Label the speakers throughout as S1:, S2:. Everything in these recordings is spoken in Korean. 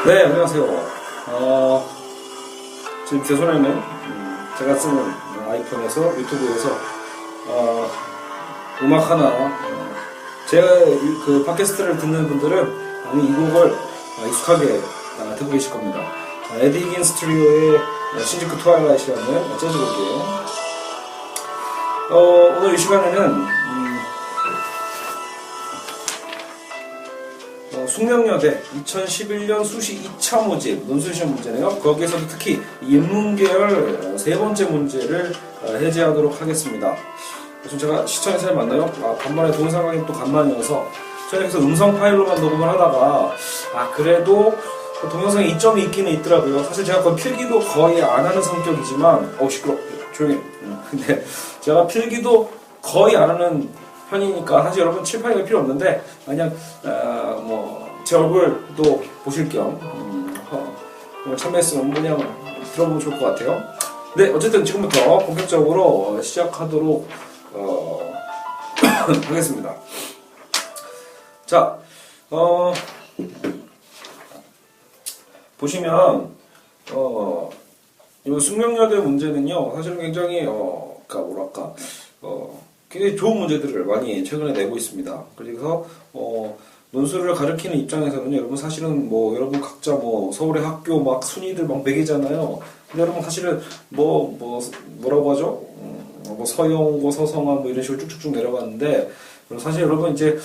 S1: 네, 안녕하세요. 지금 제 손에는 제가 쓰는 아이폰에서 유튜브에서 음악 하나, 제가 그 팟캐스트를 듣는 분들은 아마 이 곡을 익숙하게 듣고 계실 겁니다. 에디 히긴스 트리오의 신주쿠 트와일라이트라는 재즈 곡이에요. 오늘 이 시간에는 숙명여대 2011년 수시 2차 모집 논술시험 문제네요. 거기에서도 특히 인문계열 세 번째 문제를 해제하도록 하겠습니다. 지금 제가 시청에 잘 맞나요? 간만에 동영상 강의 또 간만이어서 저희에서 음성 파일로만 녹음을 하다가 그래도 동영상에 이점이 있기는 있더라고요. 사실 제가 거의 필기도 거의 안 하는 성격이지만 시끄러. 조용히. 근데 제가 필기도 거의 안 하는 편이니까 사실 여러분 칠판이 필요 없는데 그냥 제 얼굴도 보실 겸 참여했으면 그냥 들어보면 좋을 것 같아요. 네, 어쨌든 지금부터 본격적으로 시작하도록 하겠습니다. 자, 보시면 이 숙명여대 문제는요, 사실은 굉장히 굉장히 좋은 문제들을 많이 최근에 내고 있습니다. 그래서 논술을 가르치는 입장에서는 여러분 사실은 여러분 각자 서울의 학교 막 순위들 막 매기잖아요. 근데 여러분 사실은 뭐라고 하죠? 서영고, 서성화 이런 식으로 쭉쭉쭉 내려가는데 사실 여러분 이제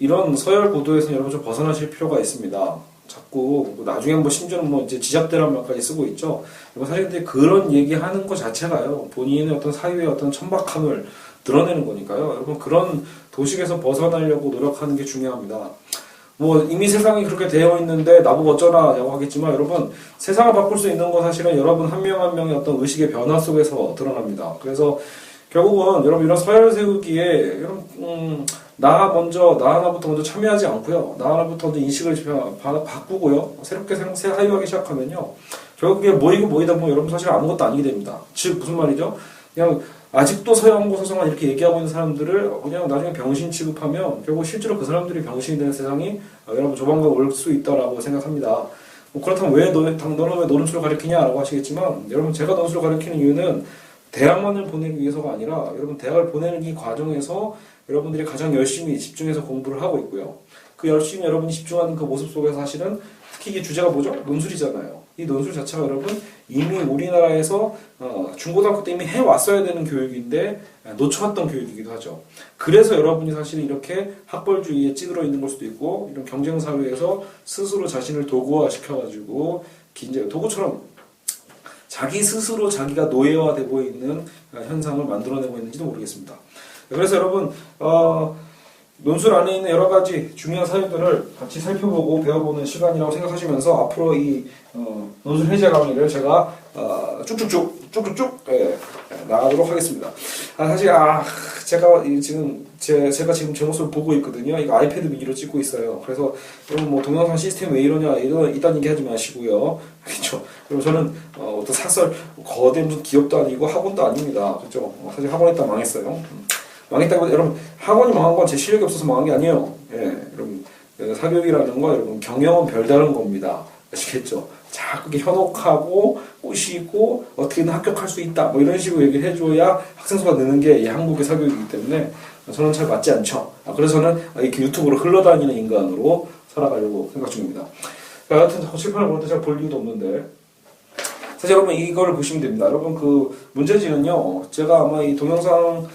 S1: 이런 서열 구도에서는 여러분 좀 벗어나실 필요가 있습니다. 자꾸 나중에 심지어는 이제 지잡대란 말까지 쓰고 있죠. 사실 근데 그런 얘기하는 것 자체가요, 본인의 어떤 사유의 어떤 천박함을 드러내는 거니까요. 여러분 그런 도식에서 벗어나려고 노력하는 게 중요합니다. 이미 세상이 그렇게 되어 있는데 나보고 어쩌나라고 하겠지만 여러분 세상을 바꿀 수 있는 건 사실은 여러분 한 명 한 명의 어떤 의식의 변화 속에서 드러납니다. 그래서 결국은 여러분 이런 서열 세우기에 여러분 나 하나부터 먼저 참여하지 않고요. 나 하나부터 먼저 인식을 바꾸고요. 새롭게 사유하기 시작하면요. 결국에 모이다 보면 여러분 사실 아무것도 아니게 됩니다. 즉 무슨 말이죠? 그냥 아직도 서영고 서성한 이렇게 얘기하고 있는 사람들을 그냥 나중에 병신 취급하면 결국 실제로 그 사람들이 병신이 되는 세상이 여러분 조만간 올 수 있다라고 생각합니다. 그렇다면 왜 너는 왜 논술을 가르치냐라고 하시겠지만 여러분 제가 논술을 가르치는 이유는 대학만을 보내기 위해서가 아니라 여러분 대학을 보내는 이 과정에서 여러분들이 가장 열심히 집중해서 공부를 하고 있고요. 그 열심히 여러분이 집중하는 그 모습 속에서 사실은 특히 이게 주제가 뭐죠? 논술이잖아요. 이 논술 자체가 여러분 이미 우리나라에서 중고등학교 때 이미 해왔어야 되는 교육인데 놓쳐왔던 교육이기도 하죠. 그래서 여러분이 사실 이렇게 학벌주의에 찌들어 있는 걸 수도 있고 이런 경쟁 사회에서 스스로 자신을 도구화 시켜가지고 이제 도구처럼 자기 스스로 자기가 노예화되고 있는 현상을 만들어내고 있는지도 모르겠습니다. 그래서 여러분 논술 안에 있는 여러 가지 중요한 사유들을 같이 살펴보고 배워보는 시간이라고 생각하시면서 앞으로 이 논술 해제 강의를 제가 쭉쭉쭉 나가도록 하겠습니다. 사실 제가 지금 제가 지금 제 모습을 보고 있거든요. 이거 아이패드 미니로 찍고 있어요. 그래서 여러분 동영상 시스템 왜 이러냐 이딴 얘기 하지 마시고요. 그렇죠? 그리고 저는 어떤 사설 거대 무슨 기업도 아니고 학원도 아닙니다. 그렇죠? 사실 학원 했다 망했어요. 망했다고 여러분 학원이 망한 건 제 실력이 없어서 망한 게 아니에요. 여러분 사교육이라는 건 여러분 경영은 별다른 겁니다. 아시겠죠? 자꾸 이렇게 현혹하고 꼬시고 어떻게든 합격할 수 있다 이런 식으로 얘기를 해줘야 학생 수가 느는 게 이 한국의 사교육이기 때문에 저는 잘 맞지 않죠. 그래서 저는 이렇게 유튜브로 흘러다니는 인간으로 살아가려고 생각 중입니다. 여하튼 칠판을 보는데 제가 볼 이유도 없는데 사실 여러분 이걸 보시면 됩니다. 여러분 그 문제지는요, 제가 아마 이 동영상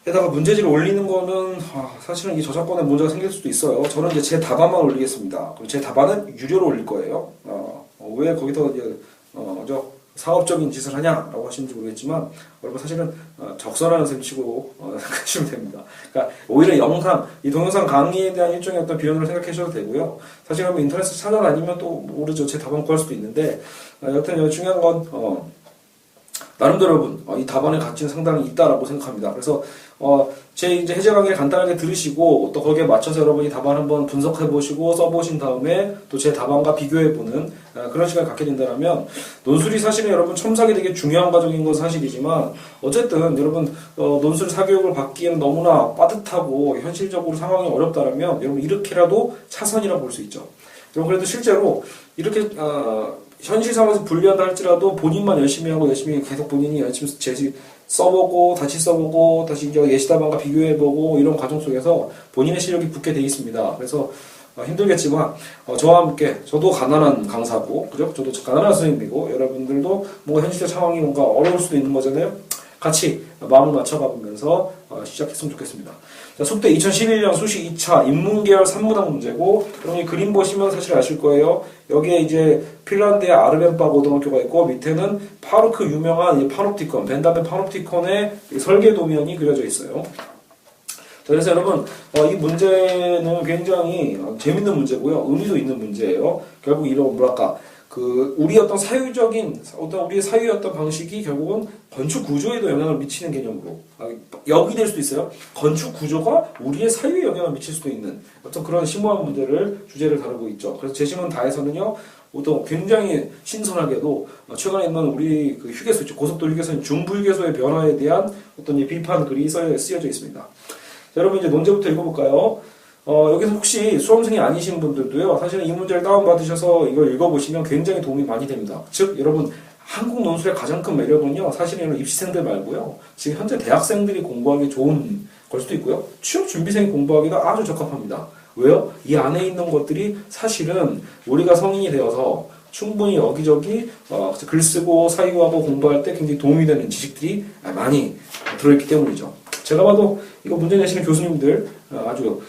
S1: 에다가 문제지를 올리는 거는 사실은 이 저작권에 문제가 생길 수도 있어요. 저는 이제 제 답안만 올리겠습니다. 그리고 제 답안은 유료로 올릴 거예요. 왜 거기서 이제 사업적인 짓을 하냐라고 하시는지 모르겠지만 여러분 사실은 적선하는 셈치고 생각하시면 됩니다. 그러니까 오히려 이 동영상 강의에 대한 일종의 어떤 비용을 생각하셔도 되고요. 사실 인터넷에 찾아다니면 또 모르죠. 제 답안 구할 수도 있는데 여튼 중요한 건 나름대로 여러분 이 답안의 가치는 상당히 있다라고 생각합니다. 그래서 제 이제 해제 강의를 간단하게 들으시고 또 거기에 맞춰서 여러분이 답안 한번 분석해 보시고 써보신 다음에 또 제 답안과 비교해 보는 그런 시간을 갖게 된다면 논술이 사실은 여러분 첨삭이 되게 중요한 과정인 건 사실이지만 어쨌든 여러분 논술 사교육을 받기에는 너무나 빠듯하고 현실적으로 상황이 어렵다면 여러분 이렇게라도 차선이라 볼 수 있죠. 여러분 그래도 실제로 이렇게 현실 상황에서 불리하다 할지라도 본인만 열심히 하고 열심히 계속 본인이 열심히 써보고 다시 써보고 다시 이제 예시다방과 비교해보고 이런 과정 속에서 본인의 실력이 붙게 돼 있습니다. 그래서 힘들겠지만 저와 함께 저도 가난한 강사고 그죠? 저도 가난한 선생님이고 여러분들도 뭔가 현실적 상황이 뭔가 어려울 수도 있는 거잖아요. 같이 마음을 맞춰가면서 시작했으면 좋겠습니다. 자, 속대 2011년 수시 2차 인문계열 산문학 문제고 그럼 이 그림 보시면 사실 아실 거예요. 여기에 이제 핀란드의 아르벤바 고등학교가 있고 밑에는 파르크 유명한 이 파놉티콘 벤다멘 파놉티콘의 설계 도면이 그려져 있어요. 자, 그래서 여러분 이 문제는 굉장히 재밌는 문제고요. 의미도 있는 문제예요. 결국 이런 뭐랄까 우리 어떤 사유적인 우리의 사유의 어떤 방식이 결국은 건축 구조에도 영향을 미치는 개념으로 역이 될 수도 있어요. 건축 구조가 우리의 사유에 영향을 미칠 수도 있는 어떤 그런 심오한 주제를 다루고 있죠. 그래서 제시문 다에서는요. 또 굉장히 신선하게도 최근에 있는 우리 그 휴게소 있죠. 고속도로 휴게소인 중부휴게소의 변화에 대한 어떤 비판 글이 쓰여져 있습니다. 자, 여러분 이제 논제부터 읽어볼까요? 여기서 혹시 수험생이 아니신 분들도요, 사실은 이 문제를 다운받으셔서 이걸 읽어보시면 굉장히 도움이 많이 됩니다. 즉, 여러분, 한국 논술의 가장 큰 매력은요, 사실은 이런 입시생들 말고요, 지금 현재 대학생들이 공부하기 좋은 걸 수도 있고요, 취업 준비생이 공부하기가 아주 적합합니다. 왜요? 이 안에 있는 것들이 사실은 우리가 성인이 되어서 충분히 여기저기 글 쓰고 사유하고 공부할 때 굉장히 도움이 되는 지식들이 많이 들어있기 때문이죠. 제가 봐도 이거 문제 내시는 교수님들 아주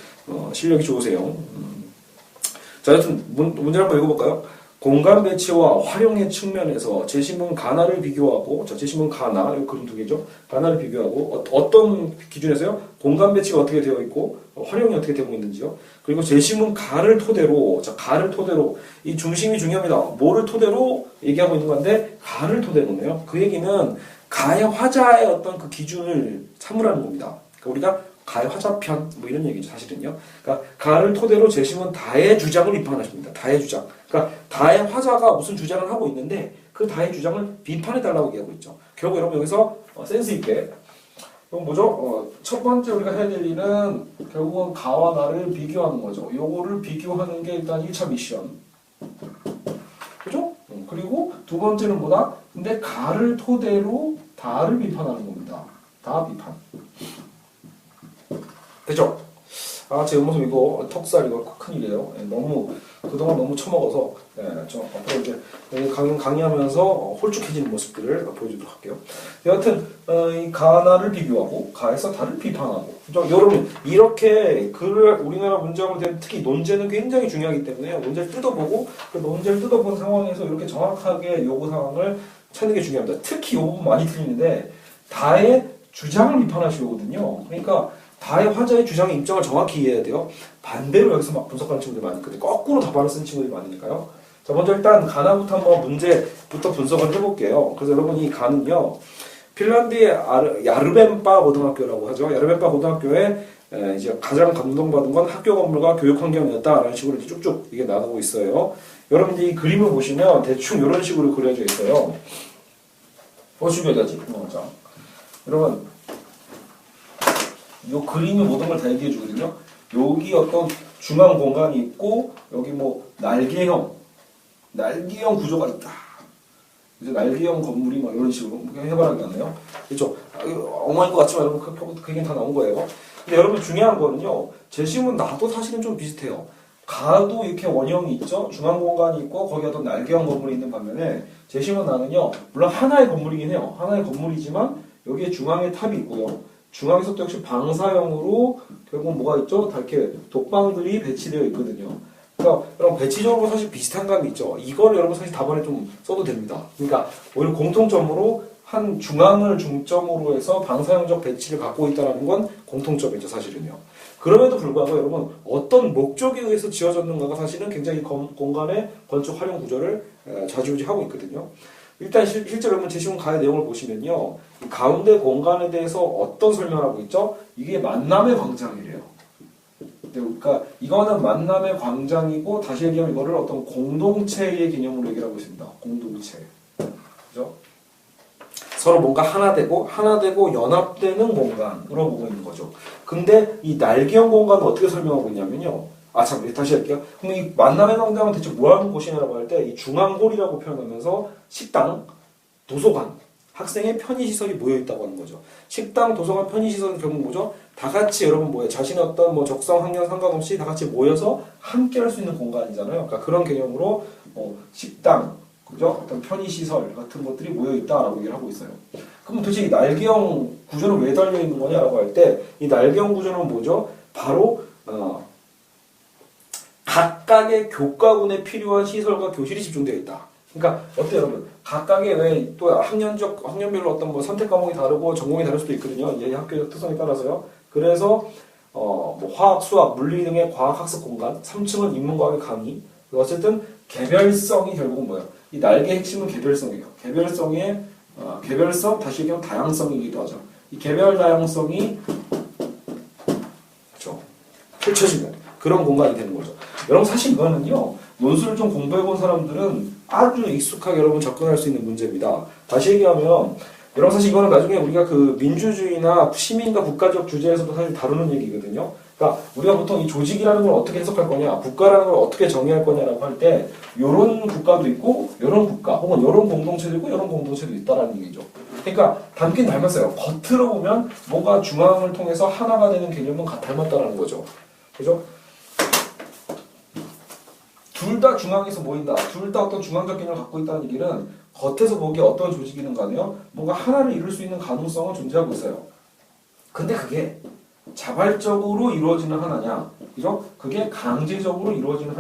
S1: 실력이 좋으세요. 자, 하여튼 문제를 한번 읽어볼까요? 공간 배치와 활용의 측면에서 제시문 가나를 비교하고 제시문 가나, 이 그림 두 개죠. 가나를 비교하고 어떤 기준에서요? 공간 배치가 어떻게 되어 있고 활용이 어떻게 되고 있는지요. 그리고 제시문 가를 토대로 이 중심이 중요합니다. 뭐를 토대로 얘기하고 있는 건데 가를 토대로네요. 그 얘기는 가의 화자의 어떤 그 기준을 삼으라는 겁니다. 그러니까 우리가 가의 화자편 뭐 이런 얘기죠 사실은요. 그러니까 가를 토대로 제시문 다의 주장을 비판하십니다. 다의 주장. 그러니까 다의 화자가 무슨 주장을 하고 있는데 그 다의 주장을 비판해 달라고 얘기하고 있죠. 결국 여러분 여기서 센스 있게 이건 뭐죠? 첫 번째 우리가 해야 될 일은 결국은 가와 나를 비교하는 거죠. 요거를 비교하는 게 일단 1차 미션. 그죠? 그리고 두 번째는 뭐다? 근데 가를 토대로 다를 비판하는 겁니다. 다 비판. 됐죠? 제 옆모습 이거 턱살 이거 큰일이에요. 그동안 너무 처먹어서 저 앞으로 이제 강의하면서 홀쭉해지는 모습들을 보여주도록 할게요. 여하튼 이 가나를 비교하고 가에서 다를 비판하고 여러분 이렇게 우리나라 문제하고 대한 특히 논제는 굉장히 중요하기 때문에 논제를 뜯어보고 그 논제를 뜯어본 상황에서 이렇게 정확하게 요구 사항을 찾는 게 중요합니다. 특히 요 부분 많이 틀리는데 다의 주장을 비판하시거든요. 그러니까 다의 화자의 주장의 입장을 정확히 이해해야 돼요. 반대로 여기서 막 분석하는 친구들이 많거든요. 거꾸로 답안을 쓰는 친구들이 많으니까요. 자, 먼저 일단 가나부터 한번 문제부터 분석을 해볼게요. 그래서 여러분 이 가는요, 핀란드의 야르벤바 고등학교라고 하죠. 야르벤바 고등학교에 이제 가장 감동받은 건 학교 건물과 교육 환경이었다라는 식으로 이렇게 쭉쭉 이게 나가고 있어요. 여러분들이 이 그림을 보시면 대충 이런 식으로 그려져 있어요. 준비해야지. 자, 여러분. 요 그림이 모든 걸 다 얘기해 주거든요. 여기 어떤 중앙 공간이 있고 여기 뭐 날개형 구조가 있다. 이제 날개형 건물이 막 이런 식으로 해바라기 같네요. 그렇죠? 엉망인 것 같지만 여러분 그 얘기는 다 나온 거예요. 근데 여러분 중요한 거는요. 제시문 나도 사실은 좀 비슷해요. 가도 이렇게 원형이 있죠. 중앙 공간이 있고 거기 어떤 날개형 건물이 있는 반면에 제시문 나는요. 물론 하나의 건물이긴 해요. 하나의 건물이지만 여기에 중앙에 탑이 있고요. 중앙에서 또 역시 방사형으로 결국 뭐가 있죠? 다 이렇게 독방들이 배치되어 있거든요. 그러니까 여러분 배치적으로 사실 비슷한 감이 있죠. 이걸 여러분 사실 답안에 좀 써도 됩니다. 그러니까 오히려 공통점으로 한 중앙을 중점으로 해서 방사형적 배치를 갖고 있다는 건 공통점이죠, 사실은요. 그럼에도 불구하고 여러분 어떤 목적에 의해서 지어졌는가가 사실은 굉장히 공간의 건축 활용 구조를 좌지우지하고 있거든요. 일단 실제로 여러분 제시문 가의 내용을 보시면요. 이 가운데 공간에 대해서 어떤 설명을 하고 있죠? 이게 만남의 광장이래요. 그러니까 이거는 만남의 광장이고 다시 얘기하면 이거를 어떤 공동체의 개념으로 얘기를 하고 있습니다. 공동체. 그죠? 서로 뭔가 하나 되고 연합되는 공간으로 보고 있는 거죠. 근데 이 날개형 공간은 어떻게 설명하고 있냐면요. 참, 다시 할게요. 그럼 이 만남의 광장은 대체 뭐 하는 곳이냐라고 할 때, 이 중앙홀이라고 표현하면서 식당, 도서관, 학생의 편의시설이 모여있다고 하는 거죠. 식당, 도서관, 편의시설은 결국 뭐죠? 다 같이 여러분 뭐예요? 자신의 어떤 뭐 적성, 학년 상관없이 다 같이 모여서 함께 할 수 있는 공간이잖아요. 그러니까 그런 개념으로 식당, 그죠? 어떤 편의시설 같은 것들이 모여있다라고 얘기를 하고 있어요. 그럼 도대체 이 날개형 구조는 왜 달려있는 거냐라고 할 때, 이 날개형 구조는 뭐죠? 바로, 각각의 교과군에 필요한 시설과 교실이 집중되어 있다. 그러니까 어때요, 여러분? 각각의 왜 또 학년별로 어떤 뭐 선택 과목이 다르고 전공이 다를 수도 있거든요. 이제 학교의 특성에 따라서요. 그래서 뭐 화학, 수학, 물리 등의 과학 학습 공간, 3층은 인문과학의 강의. 어쨌든 개별성이 결국은 뭐예요? 이 날개의 핵심은 개별성이에요. 개별성 다시 얘기하면 다양성이기도 하죠. 이 개별 다양성이 그렇죠. 펼쳐지는 그런 공간이 되는 거죠. 여러분 사실 이거는요. 논술을 좀 공부해본 사람들은 아주 익숙하게 여러분 접근할 수 있는 문제입니다. 다시 얘기하면 여러분 사실 이거는 나중에 우리가 그 민주주의나 시민과 국가적 주제에서도 사실 다루는 얘기거든요. 그러니까 우리가 보통 이 조직이라는 걸 어떻게 해석할 거냐, 국가라는 걸 어떻게 정의할 거냐라고 할 때 요런 국가도 있고 요런 국가 혹은 요런 공동체도 있고 요런 공동체도 있다라는 얘기죠. 그러니까 닮긴 닮았어요. 겉으로 보면 뭔가 중앙을 통해서 하나가 되는 개념은 닮았다라는 거죠. 그죠? 둘 다 중앙에서 모인다. 둘 다 어떤 중앙적 개념을 갖고 있다는 얘기는 겉에서 보기에 어떤 조직이든 간에요. 뭔가 하나를 이룰 수 있는 가능성은 존재하고 있어요. 근데 그게 자발적으로 이루어지는 하나냐, 그죠? 그게 강제적으로 이루어지는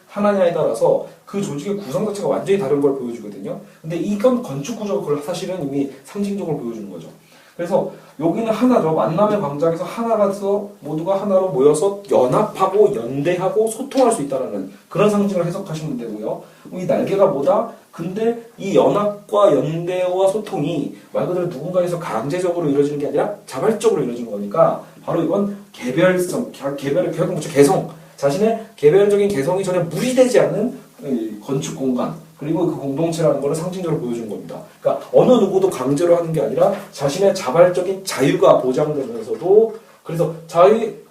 S1: 하나냐에 따라서 그 조직의 구성 자체가 완전히 다른 걸 보여주거든요. 근데 이건 건축 구조가 그걸 사실은 이미 상징적으로 보여주는 거죠. 그래서 여기는 하나죠. 만남의 광장에서 하나가 돼서 모두가 하나로 모여서 연합하고 연대하고 소통할 수 있다는 그런 상징을 해석하시면 되고요. 이 날개가 뭐다? 근데 이 연합과 연대와 소통이 말 그대로 누군가에서 강제적으로 이루어지는 게 아니라 자발적으로 이루어진 거니까 바로 이건 개별성, 결국 뭐죠? 개성. 자신의 개별적인 개성이 전혀 무리되지 않는 건축 공간. 그리고 그 공동체라는 것을 상징적으로 보여주는 겁니다. 그러니까 어느 누구도 강제로 하는 게 아니라 자신의 자발적인 자유가 보장되면서도 그래서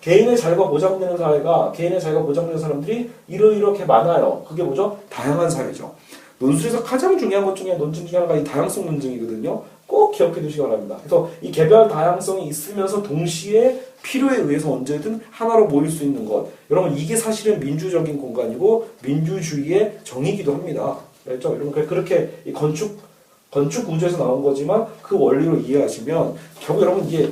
S1: 개인의 자유가 보장되는 사회가 개인의 자유가 보장되는 사람들이 이렇게 많아요. 그게 뭐죠? 다양한 사회죠. 논술에서 가장 중요한 것 중에 논증 중에 하나가 이 다양성 논증이거든요. 꼭 기억해 두시기 바랍니다. 그래서 이 개별 다양성이 있으면서 동시에 필요에 의해서 언제든 하나로 모일 수 있는 것. 여러분 이게 사실은 민주적인 공간이고 민주주의의 정의이기도 합니다. 그렇죠? 여러분 그렇게 이 건축 구조에서 나온 거지만 그 원리로 이해하시면 결국 여러분 이게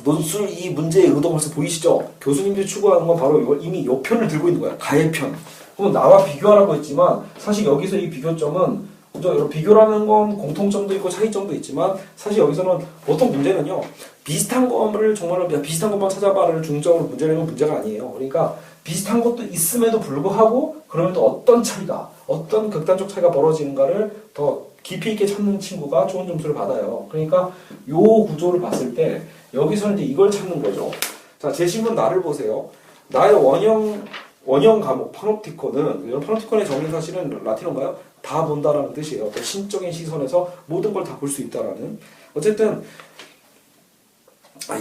S1: 논술 이 문제의 의도 벌써 보이시죠? 교수님들이 추구하는 건 바로 이걸 이미 요 편을 들고 있는 거야. 가해편. 그럼 나와 비교하라고 했지만 사실 여기서 이 비교점은 그죠? 여러분 비교라는 건 공통점도 있고 차이점도 있지만 사실 여기서는 보통 문제는요. 비슷한 것만 찾아봐를 중점으로 문제를 내면 문제가 아니에요. 그러니까 비슷한 것도 있음에도 불구하고 그러면 또 어떤 극단적 차이가 벌어지는가를 더 깊이 있게 찾는 친구가 좋은 점수를 받아요. 그러니까 요 구조를 봤을 때 여기서는 이제 이걸 찾는 거죠. 자, 제시문 나를 보세요. 나의 원형 과목 파놉티콘은 이런 파놉티콘의 정의 사실은 라틴어인가요? 다 본다라는 뜻이에요. 어떤 신적인 시선에서 모든 걸 다 볼 수 있다라는. 어쨌든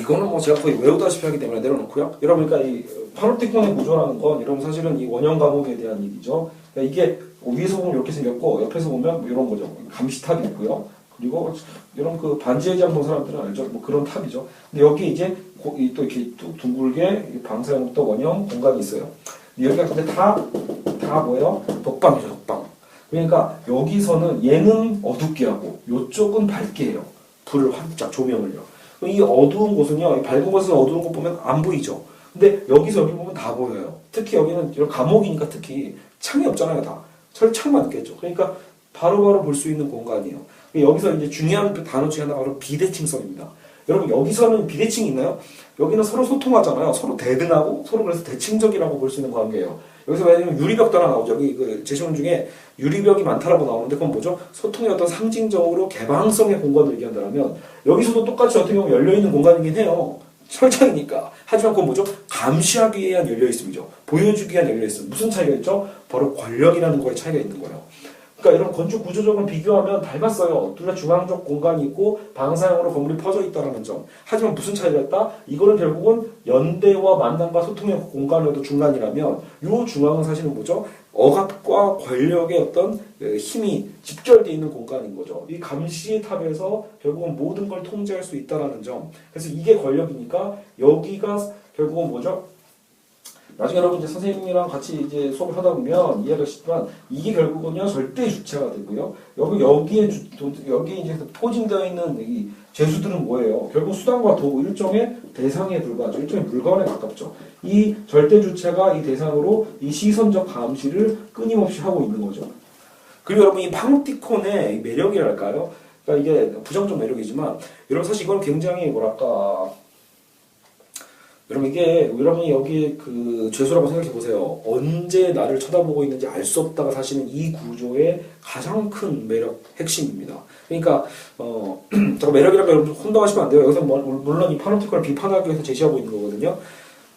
S1: 이거는 뭐 제가 거의 외우다시피 하기 때문에 내려놓고요. 여러분 그러니까 이 파놉티콘의 구조라는 건 여러분 사실은 이 원형 과목에 대한 얘기죠. 그러니까 이게 위에서 보면 이렇게 생겼고 옆에서 보면 뭐 이런 거죠. 감시탑이 있고요. 그리고 이런 그 반지의 제왕 본 사람들은 알죠. 뭐 그런 탑이죠. 근데 여기 이제 또 이렇게 둥글게 방사형부터 원형 공간이 있어요. 여기가 근데 다 뭐예요? 독방이죠, 독방. 그러니까 여기서는 얘는 어둡게 하고 이쪽은 밝게 해요. 불을 활짝 조명을요. 이 어두운 곳은요, 밝은 곳은 어두운 곳 보면 안 보이죠. 근데 여기서 여기 보면 다 보여요. 특히 여기는 이런 감옥이니까 특히 창이 없잖아요, 다. 철창만 있겠죠. 그러니까 바로바로 볼 수 있는 공간이에요. 여기서 이제 중요한 단어 중에 하나가 바로 비대칭성입니다. 여러분 여기서는 비대칭이 있나요? 여기는 서로 소통하잖아요. 서로 대등하고 서로 그래서 대칭적이라고 볼 수 있는 관계예요. 여기서 왜냐면 유리벽도 하나 나오죠. 여기 그 제시문 중에 유리벽이 많다라고 나오는데 그건 뭐죠? 소통의 어떤 상징적으로 개방성의 공간을 얘기한다면 여기서도 똑같이 어떻게 보면 열려있는 공간이긴 해요. 철창이니까. 하지만 그건 뭐죠? 감시하기 위한 열려있음이죠. 보여주기 위한 열려있음. 무슨 차이가 있죠? 바로 권력이라는 거에 차이가 있는 거예요. 그러니까 이런 건축 구조적으로 비교하면 닮았어요. 둘 다 중앙적 공간이 있고 방사형으로 건물이 퍼져 있다는 점. 하지만 무슨 차이가 있다? 이거는 결국은 연대와 만남과 소통의 공간에도 중간이라면 이 중앙은 사실은 뭐죠? 억압과 권력의 어떤 힘이 집결되어 있는 공간인 거죠. 이 감시의 탑에서 결국은 모든 걸 통제할 수 있다는 점. 그래서 이게 권력이니까 여기가 결국은 뭐죠? 나중에 여러분 이제 선생님이랑 같이 이제 수업을 하다 보면 이해하시지만 이게 결국은요 절대 주체가 되고요. 여기에 이제 포진되어 있는 이 죄수들은 뭐예요? 결국 수단과 도구 일종의 대상에 불과하죠. 일종의 물건에 가깝죠. 이 절대 주체가 이 대상으로 이 시선적 감시를 끊임없이 하고 있는 거죠. 그리고 여러분 이 파놉티콘의 매력이랄까요? 그러니까 이게 부정적 매력이지만 여러분 사실 이건 굉장히 뭐랄까. 여러분 이게 여러분이 여기 그 죄수라고 생각해 보세요. 언제 나를 쳐다보고 있는지 알 수 없다가 사실은 이 구조의 가장 큰 매력 핵심입니다. 그러니까 잠깐 매력이라고 여러분 혼동하시면 안 돼요. 여기서 물론 이 파놉티콘을 비판하기 위해서 제시하고 있는 거거든요.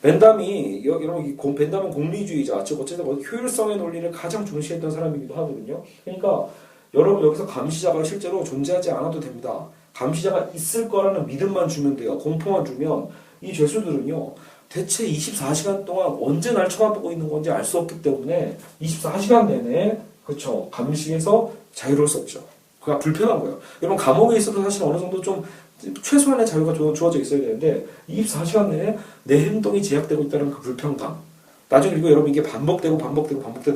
S1: 벤담이 여러분 벤담은 공리주의자, 즉 어쨌든 효율성의 논리를 가장 중시했던 사람이기도 하거든요. 그러니까 여러분 여기서 감시자가 실제로 존재하지 않아도 됩니다. 감시자가 있을 거라는 믿음만 주면 돼요. 공포만 주면 이 죄수들은요 대체 24시간 동안 언제 날 쳐다보고 있는 건지 알 수 없기 때문에 24시간 내내 그렇죠 감시에서 자유로울 수 없죠. 그가 불편한 거예요. 여러분 감옥에 있어도 사실 어느 정도 좀 최소한의 자유가 주어져 있어야 되는데 24시간 내내 내 행동이 제약되고 있다는 그 불편감. 나중에 그리고 여러분 이게 반복되다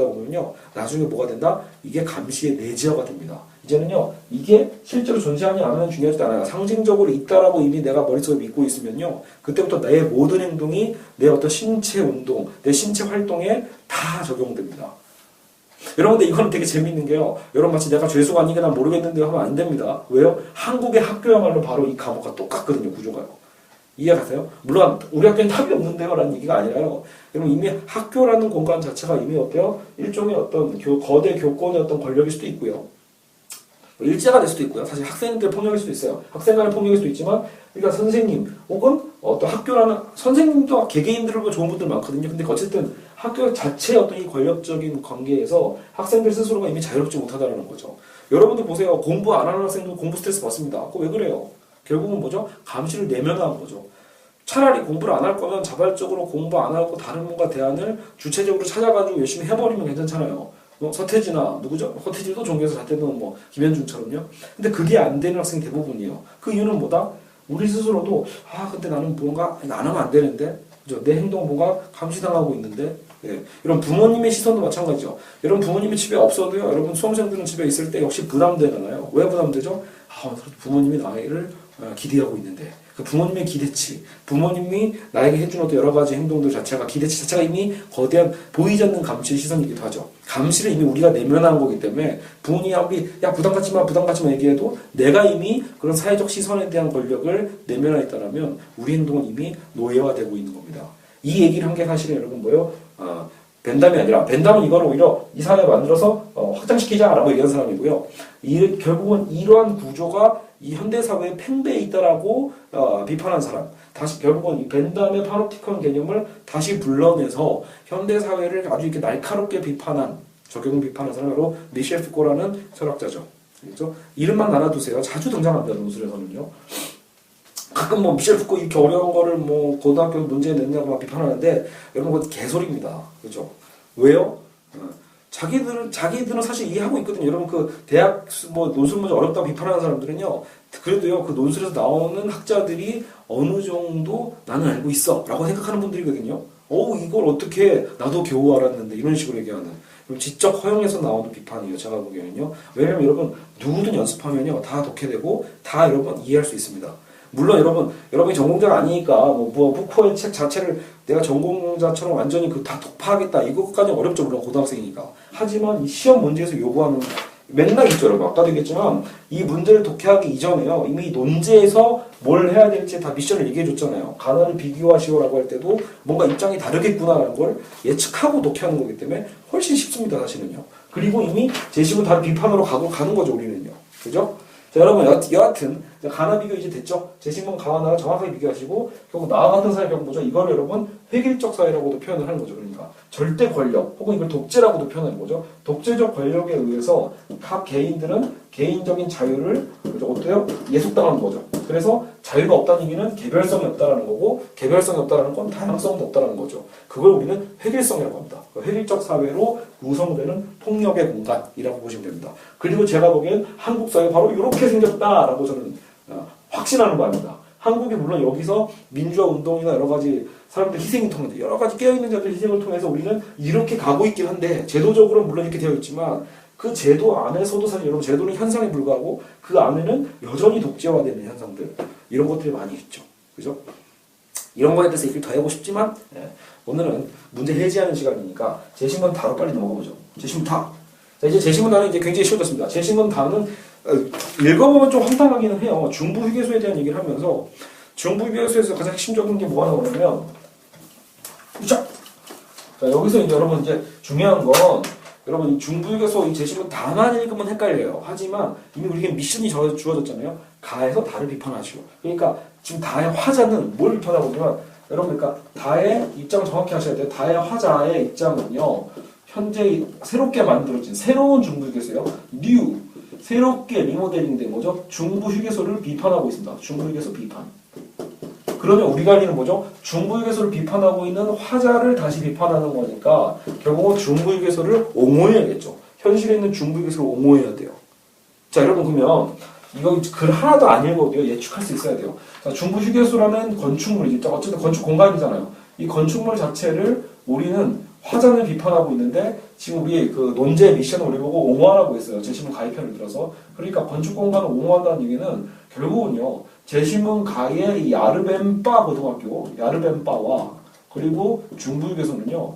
S1: 보면요 나중에 뭐가 된다? 이게 감시의 내재화가 됩니다. 이제는요 이게 실제로 존재하냐 안 하냐 중요하지 않아요. 상징적으로 있다라고 이미 내가 머릿속에 믿고 있으면요 그때부터 내 모든 행동이 내 어떤 신체 운동, 내 신체 활동에 다 적용됩니다. 여러분들 이거는 되게 재밌는 게요. 여러분 마치 내가 죄수가 아니게 난 모르겠는데 하면 안 됩니다. 왜요? 한국의 학교야말로 바로 이 감옥과 똑같거든요. 구조가요. 이해가세요? 물론 우리 학교엔 답이 없는데요 라는 얘기가 아니라요. 여러분 이미 학교라는 공간 자체가 이미 어때요? 일종의 어떤 거대 교권의 어떤 권력일 수도 있고요. 일제가 될 수도 있고요. 사실 학생들 폭력일 수도 있어요. 학생 간의 폭력일 수도 있지만 그러니까 선생님 혹은 어떤 학교라는 선생님도 개개인들은 좋은 분들 많거든요. 근데 어쨌든 학교 자체의 어떤 이 권력적인 관계에서 학생들 스스로가 이미 자유롭지 못하다는 거죠. 여러분들 보세요. 공부 안 하는 학생도 공부 스트레스 받습니다. 그거 왜 그래요? 결국은 뭐죠? 감시를 내면화한 거죠. 차라리 공부를 안 할 거면 자발적으로 공부 안 하고 다른 뭔가 대안을 주체적으로 찾아가지고 열심히 해버리면 괜찮잖아요. 서태지나 누구죠? 서태지도 종교에서 잣대는 뭐 김현중처럼요. 근데 그게 안 되는 학생이 대부분이에요. 그 이유는 뭐다? 우리 스스로도 근데 나는 뭔가 안 하면 안 되는데 그죠? 내 행동 뭔가 감시당하고 있는데 예. 이런 부모님의 시선도 마찬가지죠. 여러분 부모님이 집에 없어도요. 여러분 수험생들은 집에 있을 때 역시 부담되잖아요. 왜 부담되죠? 부모님이 나를 기대하고 있는데 그 부모님의 기대치, 부모님이 나에게 해준 어떤 여러 가지 행동들 자체가 기대치 자체가 이미 거대한 보이지 않는 감시의 시선이기도 하죠. 감시를 이미 우리가 내면화한 거기 때문에 부모님이 야 부담 갖지 마 얘기해도 내가 이미 그런 사회적 시선에 대한 권력을 내면화했다면 우리 행동은 이미 노예화되고 있는 겁니다. 이 얘기를 한 게 사실은 여러분 뭐예요? 벤담이 아니라 벤담은 이걸 오히려 이 사회에 만들어서 확장시키자라고 얘기한 사람이고요. 결국은 이러한 구조가 이 현대사회의 팽배해 있다라고 비판한 사람. 다시 결국은 이 벤담의 파놉티콘 개념을 다시 불러내서 현대사회를 아주 이렇게 날카롭게 적용 비판한 사람이 바로 미셸 푸코라는 철학자죠. 그렇죠? 이름만 알아두세요. 자주 등장합니다. 논술에서는요. 가끔 뭐 미셸 푸코 이렇게 어려운 거를 뭐 고등학교 문제에 냈냐고 막 비판하는데 여러분 그거 개소리입니다. 그죠? 왜요? 자기들은 사실 이해하고 있거든요. 여러분 그 대학 뭐 논술 문제 어렵다고 비판하는 사람들은요. 그래도요 그 논술에서 나오는 학자들이 어느 정도 나는 알고 있어라고 생각하는 분들이거든요. 이걸 어떻게 나도 겨우 알았는데 이런 식으로 얘기하는. 지적 허용에서 나오는 비판이에요. 제가 보기에는요. 왜냐면 여러분 누구든 연습하면요 다 독해되고 다 여러분 이해할 수 있습니다. 물론 여러분이 전공자가 아니니까 푸코의 책 자체를 내가 전공자처럼 완전히 다 독파하겠다 이것까지 어렵죠. 물론 고등학생이니까. 하지만 이 시험 문제에서 요구하는 맥락이 있죠. 여러분 아까도 얘기했지만 이 문제를 독해하기 이전에요. 이미 논제에서 뭘 해야 될지 다 미션을 얘기해 줬잖아요. 가나를 비교하시오라고 할 때도 뭔가 입장이 다르겠구나라는 걸 예측하고 독해하는 거기 때문에 훨씬 쉽습니다. 사실은요. 그리고 이미 제시고 다른 비판으로 가는 거죠. 우리는요. 그죠? 자, 여러분 여하튼 가나 비교 이제 됐죠? 제시문 가와 나를 정확하게 비교하시고 결국 나와 같은 사회 결국 뭐죠? 이걸 여러분 획일적 사회라고도 표현을 하는 거죠. 그러니까 절대 권력 혹은 이걸 독재라고도 표현하는 거죠. 독재적 권력에 의해서 각 개인들은 개인적인 자유를 그죠? 어때요? 예속당하는 거죠. 그래서 자유가 없다는 얘기는 개별성이 없다라는 거고 개별성이 없다라는 건 다양성도 없다라는 거죠. 그걸 우리는 획일성이라고 합니다. 획일적 사회로 구성되는 폭력의 공간이라고 보시면 됩니다. 그리고 제가 보기엔 한국 사회 바로 이렇게 생겼다라고 저는 확신하는 바입니다. 한국이 물론 여기서 민주화 운동이나 여러 가지 사람들 희생이 통해서 여러 가지 깨어있는 자들 희생을 통해서 우리는 이렇게 가고 있긴 한데 제도적으로는 물론 이렇게 되어 있지만 그 제도 안에서도 사실 여러분 제도는 현상에 불과하고 그 안에는 여전히 독재화되는 현상들 이런 것들이 많이 있죠. 그죠? 이런 거에 대해서 얘기를 더 해보고 싶지만 오늘은 문제 해지하는 시간이니까 제시문 다로 빨리 넘어가보죠. 제시문 다. 자, 이제 제시문 다는 이제 굉장히 쉬워졌습니다. 제시문 다는 읽어보면 좀 황당하기는 해요. 중부 휴게소에 대한 얘기를 하면서 중부 휴게소에서 가장 핵심적인 게 뭐가 나오냐면 자, 여기서 이제 여러분 이제 중요한 건 여러분 이 중부 휴게소 이 제시문 다만 읽으면 헷갈려요. 하지만 이미 우리에게 미션이 주어졌잖아요. 가에서 다를 비판하시오. 그러니까 지금 다의 화자는 뭘 비판하고 있냐면 여러분 그러니까 다의 입장을 정확히 하셔야 돼요. 다의 화자의 입장은요. 현재 새롭게 만들어진 새로운 중부 휴게소요. 뉴 새롭게 리모델링된 뭐죠? 중부 휴게소를 비판하고 있습니다. 중부 휴게소 비판. 그러면 우리가 알기는 뭐죠? 중부 휴게소를 비판하고 있는 화자를 다시 비판하는 거니까 결국은 중부 휴게소를 옹호해야겠죠. 현실에 있는 중부 휴게소를 옹호해야 돼요. 자, 여러분 그러면 이거 글 하나도 안 읽어도 돼요. 예측할 수 있어야 돼요. 자, 중부 휴게소라는 건축물이죠. 어쨌든 건축 공간이잖아요. 이 건축물 자체를 우리는 화장을 비판하고 있는데 지금 우리 그 논제 미션을 우리 보고 옹호하라고 했어요. 제시문 가입편을 들어서. 그러니까 건축 공간을 옹호한다는 얘기는 결국은요. 제시문 가의 이 야르벤바 고등학교, 야르벤바와 그리고 중부휴게소는요.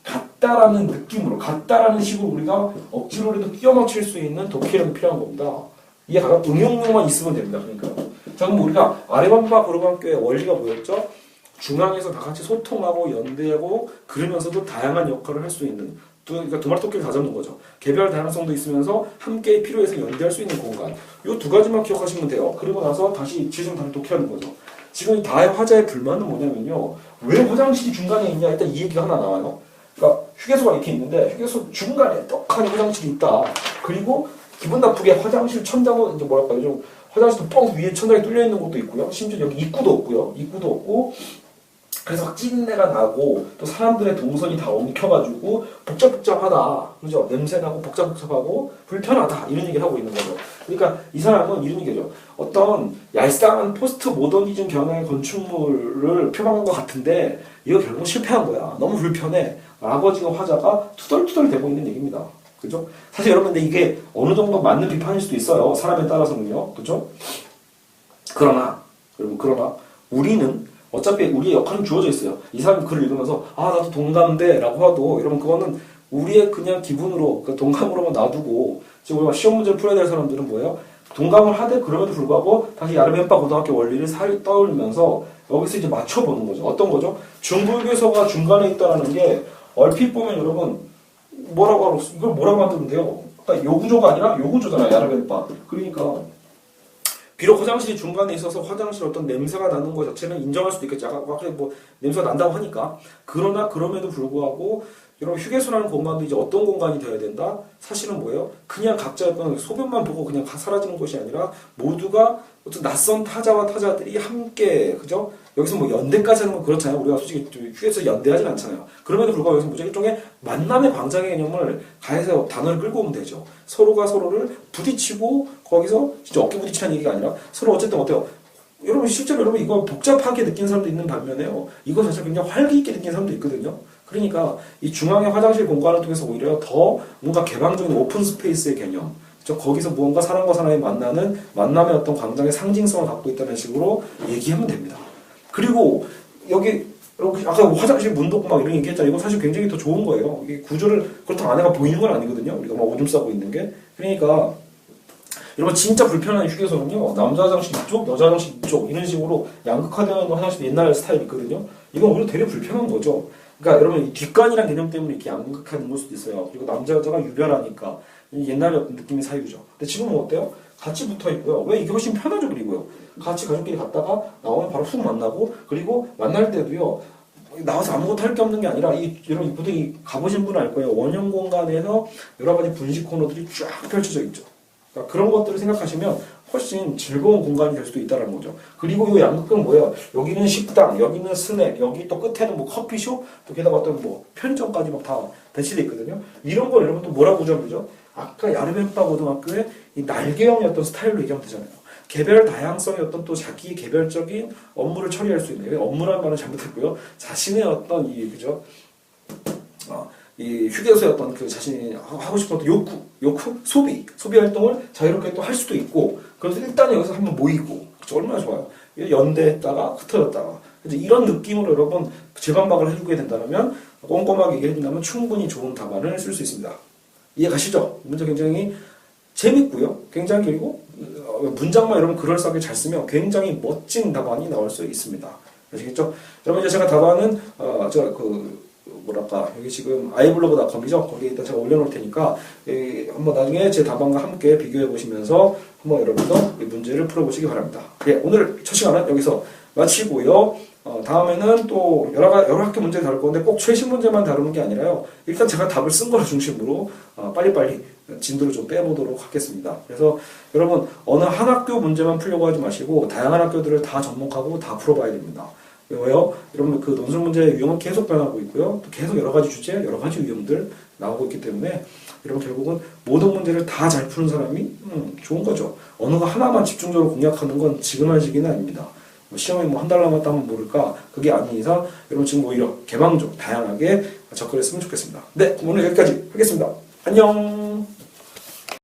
S1: 같다라는 느낌으로, 같다라는 식으로 우리가 억지로라도 끼워 맞출 수 있는 독해력이 필요한 겁니다. 이게 가장 응용력만 있으면 됩니다. 그러니까. 자, 그럼 우리가 아르벤바 고등학교의 원리가 뭐였죠? 중앙에서 다 같이 소통하고 연대하고 그러면서도 다양한 역할을 할 수 있는 그러니까 두 마리 토끼를 다 잡는 거죠. 개별 다양성도 있으면서 함께 필요해서 연대할 수 있는 공간. 이 두 가지만 기억하시면 돼요. 그리고 나서 다시 지금 다시 독해하는 거죠. 지금 다의 화자의 불만은 뭐냐면요. 왜 화장실이 중간에 있냐? 일단 이 얘기가 하나 나와요. 그러니까 휴게소가 이렇게 있는데 휴게소 중간에 떡하니 화장실이 있다. 그리고 기분 나쁘게 화장실 천장은 이제 뭐랄까요? 좀 화장실도 뻥 위에 천장이 뚫려 있는 곳도 있고요. 심지어 여기 입구도 없고요. 입구도 없고 그래서 막 찌린내가 나고 또 사람들의 동선이 다 엉켜가지고 복잡복잡하다. 그죠? 냄새나고 복잡복잡하고 불편하다. 이런 얘기를 하고 있는 거죠. 그러니까 이 사람은 이런 얘기죠. 어떤 얄쌍한 포스트 모더니즘 경향의 건축물을 표방한 것 같은데 이거 결국 실패한 거야. 너무 불편해. 라고 지금 화자가 투덜투덜 대고 있는 얘기입니다. 그죠? 사실 여러분 근데 이게 어느 정도 맞는 비판일 수도 있어요. 사람에 따라서는요. 그죠? 그러나 우리는 어차피 우리의 역할은 주어져 있어요. 이 사람이 글을 읽으면서 아 나도 동감돼 라고 하도 여러분 그거는 우리의 그냥 기분으로 그 동감으로만 놔두고 지금 우리가 시험 문제를 풀어야 될 사람들은 뭐예요? 동감을 하되 그럼에도 불구하고 다시 야르벤바 고등학교 원리를 떠올리면서 여기서 이제 맞춰보는 거죠. 어떤 거죠? 중부휴게소가 중간에 있다는 게 얼핏 보면 여러분 뭐라고 하고 이걸 뭐라고 만드면 돼요? 그러니까 요 구조가 아니라 요 구조잖아요. 야르벤바. 그러니까 비록 화장실이 중간에 있어서 화장실 어떤 냄새가 나는 것 자체는 인정할 수도 있겠죠. 아까 뭐 냄새가 난다고 하니까. 그러나 그럼에도 불구하고 여러분 휴게소라는 공간도 이제 어떤 공간이 되어야 된다? 사실은 뭐예요? 그냥 각자 어떤 소변만 보고 그냥 사라지는 것이 아니라 모두가 어떤 낯선 타자와 타자들이 함께 그죠? 여기서 뭐 연대까지 하는 건 그렇잖아요. 우리가 솔직히 휴게소 연대하진 않잖아요. 그럼에도 불구하고 여기서 무조건 일종의 만남의 광장의 개념을 가해서 단어를 끌고 오면 되죠. 서로가 서로를 부딪히고 거기서 진짜 어깨 부딪히는 얘기가 아니라 서로 어쨌든 어때요? 여러분 실제로 여러분 이거 복잡하게 느끼는 사람도 있는 반면에요. 이거 자체 굉장히 활기 있게 느끼는 사람도 있거든요. 그러니까 이 중앙의 화장실 공간을 통해서 오히려 더 뭔가 개방적인 오픈 스페이스의 개념 거기서 무언가 사람과 사람이 만나는 만남의 어떤 광장의 상징성을 갖고 있다는 식으로 얘기하면 됩니다. 그리고 여기 아까 화장실 문 닫고 막 이런 얘기 했잖아요. 이거 사실 굉장히 더 좋은 거예요. 이게 구조를 그렇다고 안에가 보이는 건 아니거든요. 우리가 막 오줌 싸고 있는 게. 그러니까 여러분 진짜 불편한 휴게소는요. 남자 화장실 이쪽, 여자 화장실 이쪽 이런 식으로 양극화되어 있는 화장실 옛날 스타일 있거든요. 이건 오히려 되게 불편한 거죠. 그러니까 여러분 이 뒷간이란 개념 때문에 이렇게 양극화된 걸 수도 있어요. 그리고 남자 여자가 유별하니까 옛날의 어떤 느낌이 사유죠. 근데 지금은 어때요? 같이 붙어 있고요. 왜 이게 훨씬 편하죠, 그리고요. 같이 가족끼리 갔다가 나오면 바로 훅 만나고, 그리고 만날 때도요. 나와서 아무것도 할 게 없는 게 아니라 여러분 보통 가보신 분은 알 거예요. 원형 공간에서 여러 가지 분식 코너들이 쫙 펼쳐져 있죠. 그러니까 그런 것들을 생각하시면 훨씬 즐거운 공간이 될 수도 있다는 거죠. 그리고 이 양극은 뭐예요? 여기는 식당, 여기는 스낵, 여기 또 끝에는 뭐 커피숍, 또 게다가 어떤 뭐 편의점까지 막 다 배치돼 있거든요. 이런 걸 여러분 또 뭐라고 보자면요? 아까 야르멘바 고등학교의 이 날개형의 어떤 스타일로 얘기하면 되잖아요. 개별 다양성의 어떤 또 자기 개별적인 업무를 처리할 수 있는, 업무라는 말은 잘못했고요. 자신의 어떤 그죠? 이 휴게소의 어떤 그 자신이 하고 싶은 어떤 욕구, 소비 활동을 자유롭게 또 할 수도 있고, 그래서 일단 여기서 한번 모이고, 그쵸? 얼마나 좋아요. 연대했다가 흩어졌다가. 이제 이런 느낌으로 여러분 재반박을 해주게 된다면, 꼼꼼하게 얘기해준다면 충분히 좋은 답안을 쓸 수 있습니다. 이해 가시죠? 문제 굉장히 재밌고요. 굉장히 그리고 문장만 여러분 그럴싸하게 잘 쓰면 굉장히 멋진 답안이 나올 수 있습니다. 아시겠죠? 여러분 이제 제가 답안은 제가 여기 지금 iblog.com이죠. 거기에 일단 제가 올려놓을 테니까 한번 나중에 제 답안과 함께 비교해 보시면서 한번 여러분도 이 문제를 풀어보시기 바랍니다. 오늘 첫 시간은 여기서 마치고요. 다음에는 또 여러 학기 문제를 다룰 건데 꼭 최신 문제만 다루는 게 아니라요. 일단 제가 답을 쓴 거를 중심으로 빨리빨리 진도를 좀 빼보도록 하겠습니다. 그래서 여러분 어느 한 학교 문제만 풀려고 하지 마시고 다양한 학교들을 다 접목하고 다 풀어봐야 됩니다. 왜요? 여러분 그 논술 문제의 유형은 계속 변하고 있고요. 또 계속 여러 가지 주제, 여러 가지 유형들 나오고 있기 때문에 여러분 결국은 모든 문제를 다 잘 푸는 사람이 좋은 거죠. 어느 거 하나만 집중적으로 공략하는 건 지금 할 시기는 아닙니다. 시험이 한 달 남았다 하면 모를까? 그게 아닌 이상 여러분 지금 오히려 개방적, 다양하게 접근했으면 좋겠습니다. 네, 오늘 여기까지 하겠습니다. 안녕!